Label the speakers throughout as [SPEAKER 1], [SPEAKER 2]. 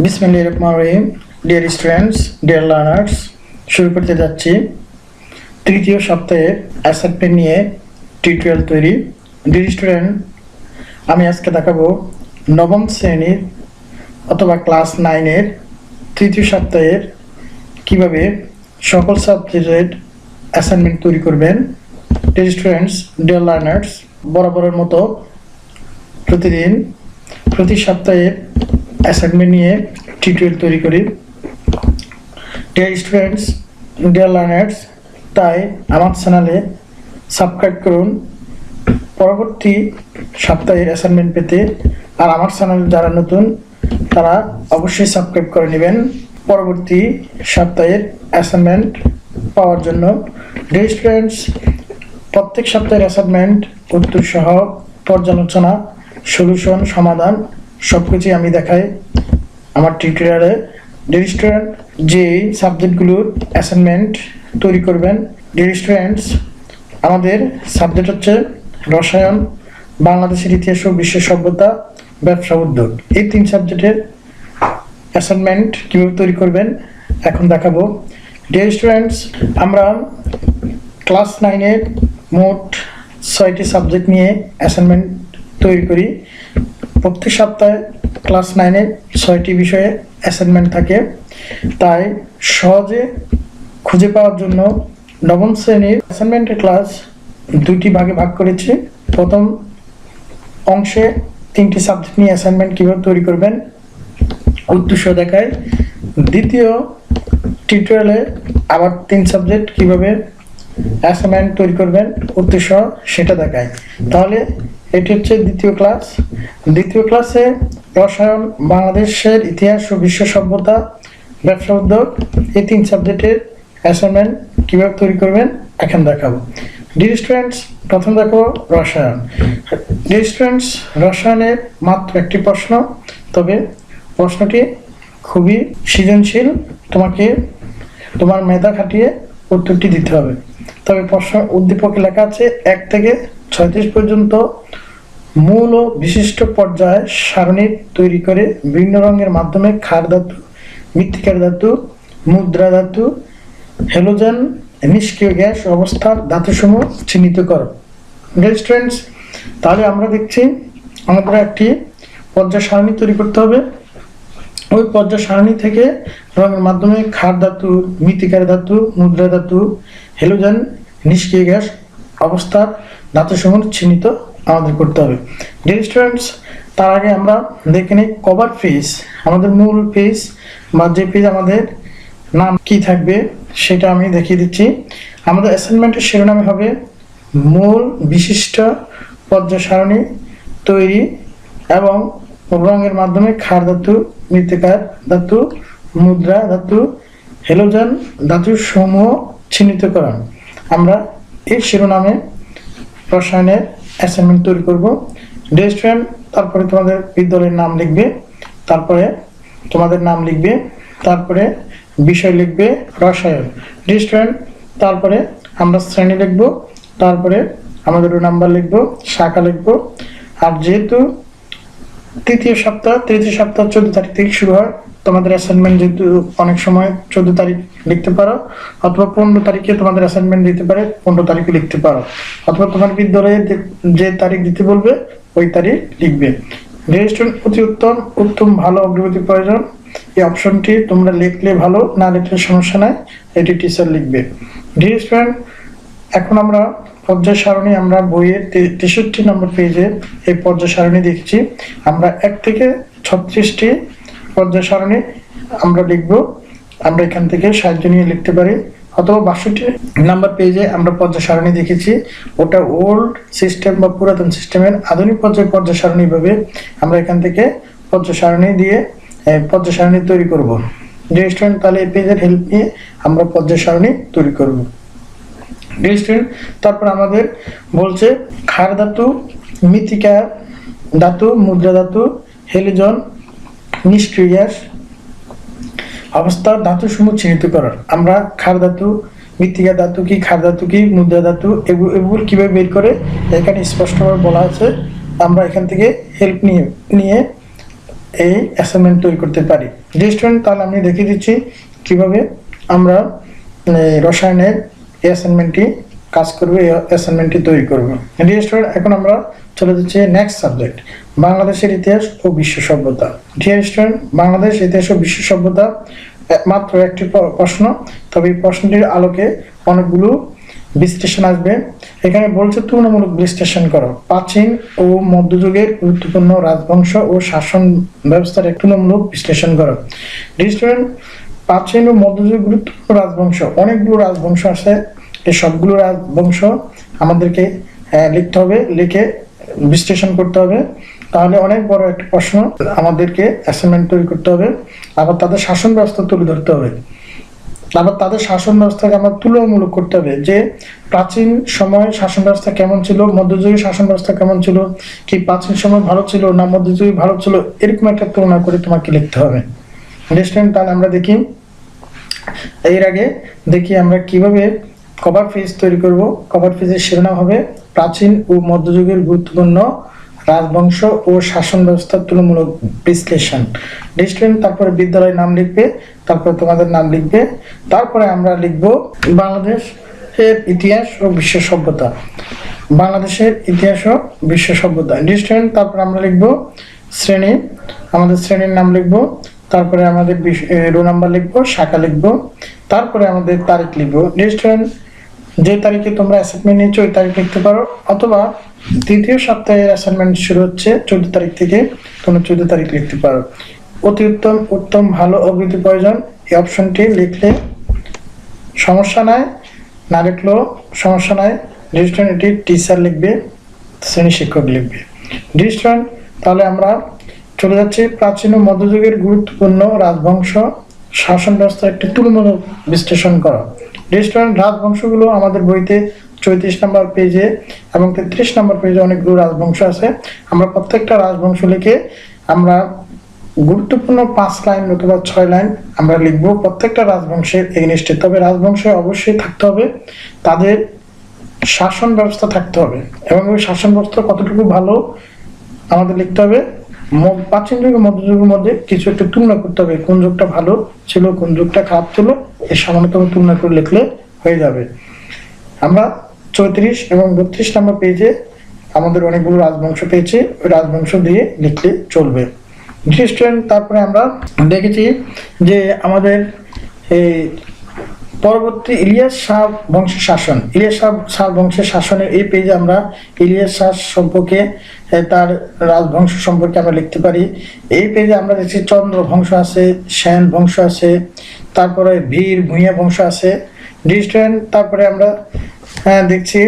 [SPEAKER 1] বিসমিল্লাহির-রহমানির-রহিম। Dear students, dear learners, শুরু করতে যাচ্ছি তৃতীয় সপ্তাহের অ্যাসাইনমেন্ট নিয়ে টিউটোরিয়াল তৈরি। ডিয়ার স্টুডেন্ট, আমি আজকে দেখাবো নবম শ্রেণীর অথবা ক্লাস 9-এর তৃতীয় সপ্তাহের কিভাবে সকল সাবজেক্টের অ্যাসাইনমেন্ট তৈরি করবেন। ডিয়ার স্টুডেন্টস, ডিয়ার লার্নার্স, বরাবরের মতো প্রতি সপ্তাহের অ্যাসাইনমেন্ট নিয়ে টিউটোরিয়াল তৈরি করি। ডিয়ার স্টুডেন্টস, ডিয়ার লার্নার্স, তাই আমার চ্যানেলে সাবস্ক্রাইব করুন পরবর্তী সপ্তাহের অ্যাসাইনমেন্ট পেতে। আর আমার চ্যানেল যারা নতুন তারা অবশ্যই সাবস্ক্রাইব করে নেবেন পরবর্তী সপ্তাহের অ্যাসাইনমেন্ট পাওয়ার জন্য। ডিয়ার স্টুডেন্টস, প্রত্যেক সপ্তাহের অ্যাসাইনমেন্ট উত্তর সহ পর্যালোচনা, সলিউশন, সমাধান সব কিছুই আমি দেখাই আমার টিউটোরিয়ালে। ডিয়ার স্টুডেন্ট, যে সাবজেক্টগুলোর অ্যাসাইনমেন্ট তৈরি করবেন, ডিয়ার স্টুডেন্টস, আমাদের সাবজেক্ট হচ্ছে রসায়ন, বাংলাদেশের ইতিহাস ও বিশ্ব সভ্যতা, ব্যবসা উদ্যোগ। এই তিন সাবজেক্টের অ্যাসাইনমেন্ট কীভাবে তৈরি করবেন এখন দেখাবো। ডিয়ার স্টুডেন্টস, আমরা ক্লাস 9-এর মোট 6টি সাবজেক্ট নিয়ে অ্যাসাইনমেন্ট তৈরি করি। প্রত্যেক সপ্তাহে ক্লাস 9-এর 6টি বিষয়ে অ্যাসাইনমেন্ট থাকে। তাই সহজে খুঁজে পাওয়ার জন্য নবম শ্রেণীর অ্যাসাইনমেন্টের ক্লাস দুটি ভাগে ভাগ করেছি। প্রথম অংশে 3টি সাবজেক্ট নিয়ে অ্যাসাইনমেন্ট কীভাবে তৈরি করবেন উদ্দেশ্য দেখায়। দ্বিতীয় টিউটোরিয়ালে আবার 3 সাবজেক্ট কীভাবে অ্যাসাইনমেন্ট তৈরি করবেন উদ্দেশ্য সেটা দেখায়। তাহলে এটি হচ্ছে দ্বিতীয় ক্লাস। দ্বিতীয় ক্লাসে রসায়ন, বাংলাদেশের ইতিহাস ও বিশ্ব সভ্যতা, ব্যবসা উদ্যোগ, এই 3 সাবজেক্টের অ্যাসাইনমেন্ট কীভাবে তৈরি করবেন এখন দেখাবো। ডিয়ার স্টুডেন্টস, প্রথম দেখো রসায়ন। ডিয়ার স্টুডেন্টস, রসায়নের মাত্র একটি প্রশ্ন, তবে প্রশ্নটি খুবই সৃজনশীল। তোমাকে তোমার মেধা খাটিয়ে উত্তরটি দিতে হবে। তবে প্রশ্ন উদ্দীপকে লেখা আছে 1 থেকে 36 পর্যন্ত মূল ও বিশিষ্ট পর্যায়ে সারণী তৈরি করে বিভিন্ন রঙের মাধ্যমে ক্ষার ধাতু, মৃত্তিকার ধাতু, মুদ্রা ধাতু, হ্যালোজেন, নিষ্ক্রিয় গ্যাস অবস্থার ধাতুসমূহ চিহ্নিত করো। ডিয়ার স্টুডেন্টস, তাহলে আমরা দেখছি আমাদের একটি পর্যায় সারণী তৈরি করতে হবে। ওই পর্যায় সারণী থেকে রঙের মাধ্যমে ক্ষার ধাতু, মৃত্তিকার ধাতু, মুদ্রা ধাতু, হ্যালোজেন, নিষ্ক্রিয় গ্যাস অবস্থার ধাতুসমূহ চিহ্নিত আমাদের করতে হবে। ডিয়ার স্টুডেন্টস, তার আগে আমরা দেখে নিই কভার পেজ, আমাদের মূল পেজ বা যে পেজ আমাদের নাম কি থাকবে সেটা আমি দেখিয়ে দিচ্ছি। আমাদের অ্যাসাইনমেন্টের শিরোনামে হবে মূল বিশিষ্ট পর্যায় সারণী তৈরি এবং রঙের মাধ্যমে ক্ষার ধাতু, মৃত্তিকার ধাতু, মুদ্রা ধাতু, হ্যালোজেন ধাতু সমূহ চিহ্নিতকরণ। আমরা এই শিরোনামে রসায়নের অ্যাসাইনমেন্ট তৈরি করব। ডিয়ার স্টুডেন্ট, তারপরে তোমাদের বিদ্যালয়ের নাম লিখবে, তারপরে তোমাদের নাম লিখবে, তারপরে বিষয় লিখবে রসায়ন। ডিয়ার স্টুডেন্ট, তারপরে আমরা শ্রেণী লিখব, তারপরে আমাদের নাম্বার লিখব, শাখা লিখব। আর যেহেতু তৃতীয় সপ্তাহ 14 তারিখ থেকে শুরু হয়, তোমাদের অ্যাসাইনমেন্ট যেহেতু অনেক সময় 14 তারিখ লিখতে পারো, অথবা 15 তারিখে তোমাদের অ্যাসাইনমেন্ট দিতে পারে, 15 তারিখে লিখতে পারো, অথবা তোমার বিদ্যালয়ে যে তারিখ দিতে বলবে ওই তারিখ লিখবে। ডিয়ার স্টুডেন্ট, অতি উত্তম ভালো অগ্রগতি প্রয়োজন। এই অপশনটি তোমরা লিখলে ভালো, না লিখলে সমস্যা নাই, এটি টিচার লিখবে। ডিয়ার স্টুডেন্ট, এখন আমরা পর্যায় সারণী, আমরা বইয়ের 63 নম্বর পেজে এই পর্যায় সারণী দেখছি। আমরা 1 থেকে 36টি পর্যায় সারণী আমরা লিখব। আমরা এখান থেকে সাহায্য নিয়ে লিখতে পারি, অথবা 62 নম্বর পেজে আমরা পর্যায় সারণী দেখেছি, ওটা ওল্ড সিস্টেম বা পুরাতন সিস্টেমের। আধুনিক পর্যায় সারণী ভাবে আমরা এখান থেকে পর্যায় সারণী দিয়ে পর্যায় সারণী তৈরি করব। ডিয়ার স্টুডেন্ট, তাহলে এই পেজের হেল্প নিয়ে আমরা পর্যায় সারণী তৈরি করব। ডিয়ার স্টুডেন্ট, তারপর আমাদের বলছে ক্ষার ধাতু, মৃত্তিকার ধাতু, মুদ্রা ধাতু, হ্যালোজেন, নিষ্ক্রিয় গ্যাস অবস্থার ধাতুসমূহ চিহ্নিত করার। আমরা ক্ষার ধাতু, মৃত্তিকা ধাতু কি, ক্ষার ধাতু কি, মুদ্রা ধাতু, এগুলো কিভাবে বের করে এখানে স্পষ্টভাবে বলা আছে। আমরা এখান থেকে হেল্প নিয়ে এই অ্যাসাইনমেন্ট তৈরি করতে পারি। ডিয়ার স্টুডেন্ট, তাহলে আমি দেখিয়ে দিচ্ছি কিভাবে আমরা রসায়নের এই অ্যাসাইনমেন্টটি কাজ করবো, এই অ্যাসাইনমেন্টটি তৈরি করবো। ডিয়ার স্টুডেন্ট, এখন আমরা চলে যাচ্ছি নেক্সট সাবজেক্ট, বাংলাদেশের ইতিহাস ও বিশ্ব সভ্যতা। ডিয়ার স্টুডেন্ট, বাংলাদেশ ইতিহাস ও বিশ্ব সভ্যতা মাত্র একটি প্রশ্ন, তবে এই প্রশ্নটির আলোকে অনেকগুলো বিশ্লেষণ আসবে। এখানে বলছে তুলনামূলক বিশ্লেষণ করো প্রাচীন ও মধ্যযুগের গুরুত্বপূর্ণ রাজবংশ ও শাসন ব্যবস্থার এক তুলনামূলক বিশ্লেষণ করো। স্টুডেন্ট, প্রাচীন ও মধ্যযুগের গুরুত্বপূর্ণ রাজবংশ, অনেকগুলো রাজবংশ আছে, এই সবগুলো রাজবংশ আমাদেরকে লিখতে হবে, লিখে বিশ্লেষণ করতে হবে। তাহলে অনেক বড় একটা প্রশ্ন আমাদেরকে অ্যাসাইনমেন্ট তৈরি করতে হবে। আবার তাদের শাসন ব্যবস্থা তুলে ধরতে হবে, আবার তাদের শাসন ব্যবস্থাকে আমরা তুলনামূলক করতে হবে যে প্রাচীন সময় শাসন ব্যবস্থা কেমন ছিল, মধ্যযুগীয় শাসন ব্যবস্থা কেমন ছিল, কি প্রাচীন সময় ভালো ছিল না মধ্যযুগী ভালো ছিল, এরকম একটা তুলনা করে তোমাকে লিখতে হবে। স্টুডেন্ট, তাহলে আমরা দেখি, এর আগে দেখি আমরা কিভাবে কভার পেজ তৈরি করব। কভার পেজের শিরোনাম হবে প্রাচীন ও মধ্যযুগের গুরুত্বপূর্ণ রাজবংশ ও শাসন ব্যবস্থার তুলনামূলক বিশ্লেষণ। স্টুডেন্ট, তারপরে বিদ্যালয়ের নাম লিখবে, তারপরে তোমাদের নাম লিখবে, তারপরে আমরা লিখব বাংলাদেশের ইতিহাস ও বিশ্ব সভ্যতা। বাংলাদেশের ইতিহাস ও বিশ্ব সভ্যতা। স্টুডেন্ট, তারপর আমরা লিখব শ্রেণী, আমাদের শ্রেণীর নাম লিখব, তারপরে আমাদের রো নাম্বার লিখব, শাখা লিখব, তারপরে আমাদের তারিখ লিখব। স্টুডেন্ট, যে তারিখে তোমরা অ্যাসাইনমেন্ট নিচ্ছ ওই তারিখ লিখতে পারো, অথবা তৃতীয় সপ্তাহের অ্যাসাইনমেন্ট শুরু হচ্ছে 14 তারিখ থেকে, তোমরা 14 তারিখ লিখতে পারো। অতি উত্তম, উত্তম, ভালো, অগ্রগতি প্রয়োজন, এই অপশনটি লিখলে সমস্যা নাই, না লিখলেও সমস্যা নাই। স্টুডেন্ট, এটি টিচার লিখবে, শ্রেণী শিক্ষক লিখবে। স্টুডেন্ট, তাহলে আমরা চলে যাচ্ছি প্রাচীন ও মধ্যযুগের গুরুত্বপূর্ণ রাজবংশ শাসন ব্যবস্থার একটি তুলনামূলক বিশ্লেষণ করা। স্টুডেন্ট, রাজবংশগুলো আমাদের বইতে 34 নম্বর পেজে এবং 33 নম্বর পেজে অনেকগুলো রাজবংশ আছে। আমরা প্রত্যেকটা রাজবংশ লিখে আমরা গুরুত্বপূর্ণ 5 লাইন অথবা 6 লাইন আমরা লিখব প্রত্যেকটা রাজবংশের এগেইনস্টে। তবে রাজবংশে অবশ্যই থাকতে হবে তাদের শাসন ব্যবস্থা থাকতে হবে, এবং ওই শাসন ব্যবস্থা কতটুকু ভালো আমাদের লিখতে হবে। প্রাচীন যুগ ও মধ্যযুগের মধ্যে কিছু একটা তুলনা করতে হবে, কোন যুগটা ভালো ছিল কোন যুগটা খারাপ ছিল, এই সামান্যতম তুলনা করে লিখলে হয়ে যাবে। আমরা 34 এবং 32 নম্বর পেজে আমাদের অনেকগুলো রাজবংশ পেয়েছি, ওই রাজবংশ দিয়ে লিখলে চলবে। স্টুডেন্ট, তারপরে আমরা দেখেছি যে আমাদের এই পরবর্তী ইলিয়াস শাহ বংশের শাসন, ইলিয়াস শাহ বংশের শাসনের এই পেজে আমরা ইলিয়াস শাহ সম্পর্কে, তার রাজবংশ সম্পর্কে আমরা লিখতে পারি। এই পেজে আমরা দেখছি চন্দ্র বংশ আছে, সেন বংশ আছে, তারপরে বীর ভূঁইয়া বংশ আছে। স্টুডেন্ট, তারপরে আমরা দেখছি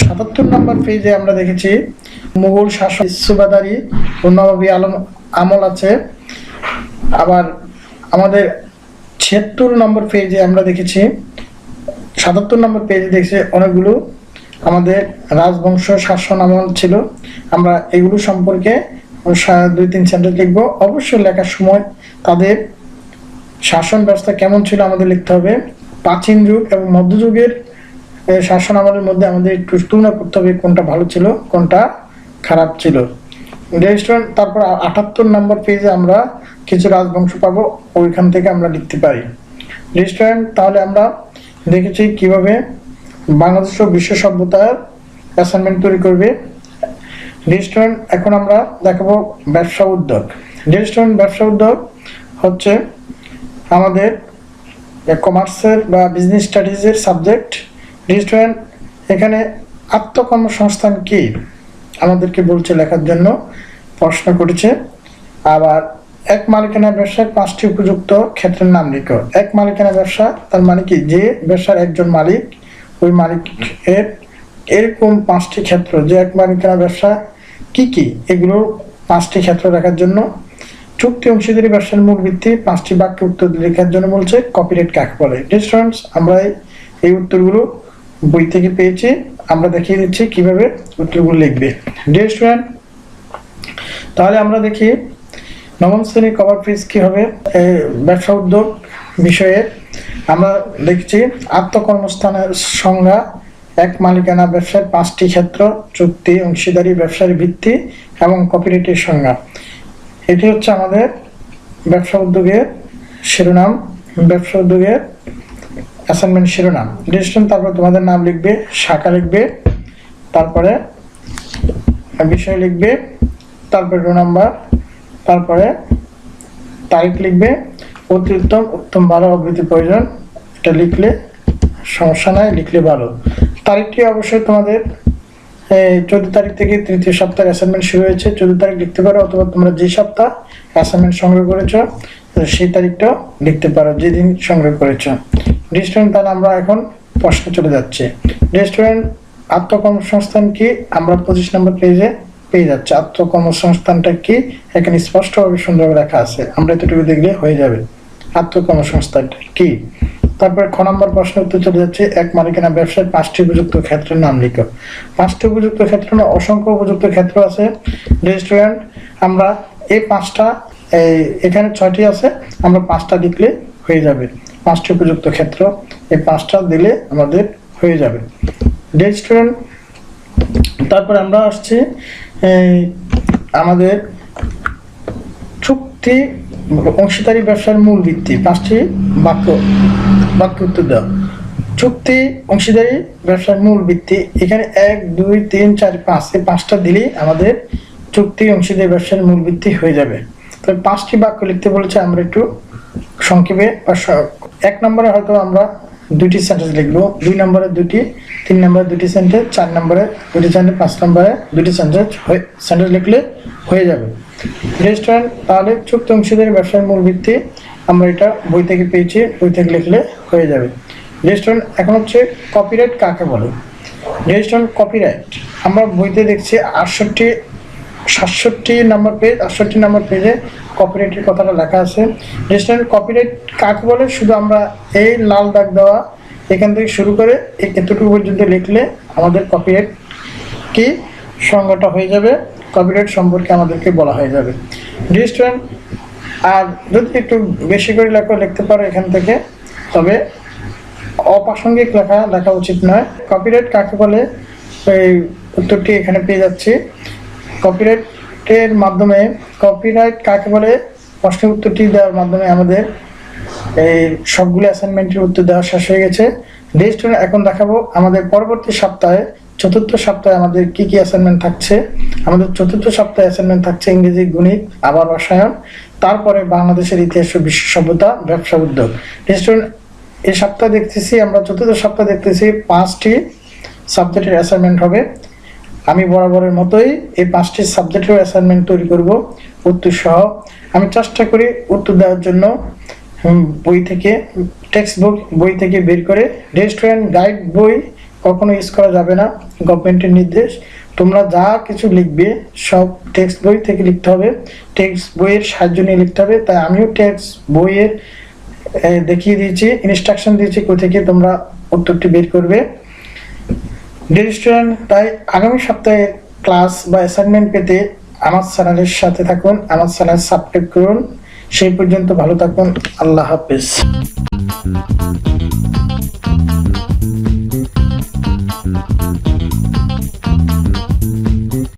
[SPEAKER 1] 77 নম্বর পেজে আমরা দেখেছি মুঘল শাসক সুবাদারি ও নবাবী আমল আছে। আবার আমাদের 76 নম্বর পেজে আমরা দেখেছি, 77 নম্বর পেজে দেখছি অনেকগুলো আমাদের রাজবংশ শাসন আমল ছিল। আমরা এগুলো সম্পর্কে 2-3 সেন্টেন্স লিখব। অবশ্যই লেখার সময় তাদের শাসন ব্যবস্থা কেমন ছিল আমাদের লিখতে হবে। প্রাচীন যুগ এবং মধ্যযুগের শাসন আমলের মধ্যে আমাদের একটু তুলনা করতে হবে কোনটা ভালো ছিল কোনটা খারাপ ছিল। তারপর 78 নম্বর পেজে আমরা কিছু রাজবংশ পাবো, ওইখান থেকে আমরা লিখতে পারি। স্টুডেন্ট, তাহলে আমরা দেখেছি কিভাবে বাংলাদেশ ও বিশ্ব সভ্যতার অ্যাসাইনমেন্ট তৈরি করবে। স্টুডেন্ট, এখন আমরা দেখাবো ব্যবসা উদ্যোগ। স্টুডেন্ট, ব্যবসা উদ্যোগ হচ্ছে আমাদের কমার্সের বা বিজনেস স্টাডিজের সাবজেক্ট। স্টুডেন্ট, এখানে আত্মকর্মসংস্থান কি আমাদেরকে বলছে লেখার জন্য, প্রশ্ন করেছে। আবার এক মালিকানা ব্যবসার 5টি উপযুক্ত ক্ষেত্রের নাম লিখো। এক মালিকানা ব্যবসা তার মানে কি, যে ব্যবসার একজন মালিক, ওই মালিকের এরকম 5টি ক্ষেত্র, যে এক মালিকানা ব্যবসা কি কি, এগুলো 5টি ক্ষেত্র দেখার জন্য। চুক্তি অংশীদারি ব্যবসার মূল ভিত্তি, 5টি বাক্য উত্তর লেখার জন্য বলছে কপিরাইট কাকে বলে। স্টুডেন্টস, আমরা এই উত্তরগুলো বই থেকে পেয়েছি, আমরা দেখিয়ে দিচ্ছি কিভাবে উত্তরগুলো লিখবে। ডিয়ার স্টুডেন্ট, তাহলে আমরা দেখি নবম শ্রেণীর কভার পেজ কি হবে। ব্যবসা উদ্যোগ বিষয়ে আমরা দেখছি আত্মকর্মস্থানের সংজ্ঞা, এক মালিকানা ব্যবসার 5টি ক্ষেত্র, চুক্তি অংশীদারি ব্যবসার ভিত্তি এবং কপিরাইটের সংজ্ঞা। এটি হচ্ছে আমাদের ব্যবসা উদ্যোগের শিরোনাম, ব্যবসা উদ্যোগের অ্যাসাইনমেন্ট শিরোনাম। ডিরেকশন, তারপর তোমাদের নাম লিখবে, শাখা লিখবে, তারপরে বিষয় লিখবে, তারপরে রো নাম্বার, তারপরে তারিখ লিখবে। অতি উত্তম, উত্তম, ভালো, অবৃত্তি প্রয়োজন, এটা লিখলে সমস্যা নাই, লিখলে ভালো। তারিখটি অবশ্যই তোমাদের 14 তারিখ থেকে তৃতীয় সপ্তাহের অ্যাসাইনমেন্ট শুরু হয়েছে, 14 তারিখ লিখতে পারো, অথবা তোমরা যে সপ্তাহ অ্যাসাইনমেন্ট সংগ্রহ করেছো সেই তারিখটাও লিখতে পারো, যেদিন সংগ্রহ করেছো। রেস্টুরেন্ট, তাহলে আমরা এখন প্রশ্নে চলে যাচ্ছি। রেস্টুরেন্ট আত্মকর্মসংস্থান কি, আমরা 25 নম্বর পেজে পেয়ে যাচ্ছে। আত্মকর্মসংস্থানটা কি এখানে স্পষ্টভাবে সুন্দরভাবে লেখা আছে, আমরা এতটুকু দেখলে হয়ে যাবে। আত্মকর্মসংস্থানটা কি। তারপরে খ নম্বর প্রশ্ন উত্তর চলে যাচ্ছে। এক মালিকানা ব্যবসায় 5টি উপযুক্ত ক্ষেত্রের নাম লিখো। 5টি উপযুক্ত ক্ষেত্র না, অসংখ্য উপযুক্ত ক্ষেত্র আছে। রেস্টুরেন্ট, আমরা এই 5টা, এখানে 6টি আছে, আমরা 5টা লিখলে হয়ে যাবে। 5টি উপযুক্ত ক্ষেত্র, এই 5টা দিলে আমাদের হয়ে যাবে। রেস্টুরেন্ট, তারপরে আমরা আসছি আমাদের চুক্তি অংশীদারি ব্যবসার মূল ভিত্তি। 5টি বাক্য উত্তর দাও। চুক্তি অংশীদারি ব্যবসার মূল ভিত্তি, এখানে 1, 2, 3, 4, 5, এই 5টা দিলেই আমাদের চুক্তি অংশীদারি ব্যবসার মূল ভিত্তি হয়ে যাবে। তবে 5টি বাক্য লিখতে বলেছে, আমরা একটু সংক্ষেপে। 1 নম্বরে হয়তো আমরা 2টি সেন্টেন্স লিখবো, 2 নম্বরে 2টি, 3 নম্বরে 2টি সেন্টেন্স, 4 নম্বরে 2টি সেন্টেন্স, 5 নম্বরে 2টি সেন্টেন্স লিখলে হয়ে যাবে। রেস্টুরেন্ট, তাহলে চুক্তি অংশীদারি ব্যবসার মূল ভিত্তি, আমরা এটা বই থেকে পেয়েছি, বই থেকে লিখলে হয়ে যাবে। রেস্টুরেন্ট, এখন হচ্ছে কপিরাইট কাকে বলে। রেস্টুরেন্ট কপিরাইট, আমরা বইতে দেখছি 67 নম্বর পেজ, 68 নম্বর পেজে কপিরাইটের কথাটা লেখা আছে। রেস্টুরেন্ট কপিরাইট কাকে বলে শুধু আমরা এই লাল দাগ দেওয়া এখান থেকে শুরু করে এতটুকু পর্যন্ত লিখলে আমাদের কপিরাইট কি সংজ্ঞাটা হয়ে যাবে, কপিরাইট সম্পর্কে আমাদেরকে বলা হয়ে যাবে। রেস্টুরেন্ট, আর যদি একটু বেশি করে লিখতে পারো এখান থেকে, তবে অপ্রাসঙ্গিক লেখা উচিত নয়। কপিরাইট কাকে বলে এই উত্তরটি এখানে পেয়ে যাচ্ছি। কপিরাইটের মাধ্যমে, কপিরাইট কাকে বলে প্রশ্নের উত্তরটি দেওয়ার মাধ্যমে আমাদের এই সবগুলো অ্যাসাইনমেন্টের উত্তর দেওয়া শেষ হয়ে গেছে। রেস্টুরেন্ট, এখন দেখাবো আমাদের পরবর্তী সপ্তাহে, 4র্থ সপ্তাহে আমাদের কি কি অ্যাসাইনমেন্ট থাকছে। আমাদের 4র্থ সপ্তাহে অ্যাসাইনমেন্ট থাকছে ইংরেজি, গণিত, আবার রসায়ন, তারপরে বাংলাদেশের ইতিহাস ও বিশ্ব সভ্যতা, ব্যবসা উদ্যোগ। রেস্টুরেন্ট, এই সপ্তাহ দেখতেছি আমরা, 4র্থ সপ্তাহ দেখতেছি 5টি সাবজেক্টের অ্যাসাইনমেন্ট হবে। আমি বরাবরের মতোই এই 5টি সাবজেক্টের অ্যাসাইনমেন্ট তৈরি করব উত্তর সহ। আমি চেষ্টা করি উত্তর দেওয়ার জন্য বই থেকে, টেক্সট বুক বই থেকে বের করে। রেস্টুরেন্ট গাইড বই কখনো ইউজ করা যাবে না, গভর্নমেন্টের নির্দেশ। তোমরা যা কিছু লিখবে সব টেক্সট বই থেকে লিখতে হবে, টেক্সট বইয়ের সাহায্য নিয়ে লিখতে হবে। তাই আমিও টেক্সট বইয়ের দেখিয়ে দিয়েছি, ইনস্ট্রাকশন দিয়েছি কোথা থেকে তোমরা উত্তরটি বের করবে। রেস্টুরেন্ট, তাই আগামী সপ্তাহে ক্লাস বা অ্যাসাইনমেন্ট পেতে আমার চ্যানেলের সাথে থাকুন, আমার চ্যানেল সাবস্ক্রাইব করুন। সেই পর্যন্ত ভালো থাকুন, আল্লাহ হাফেজ।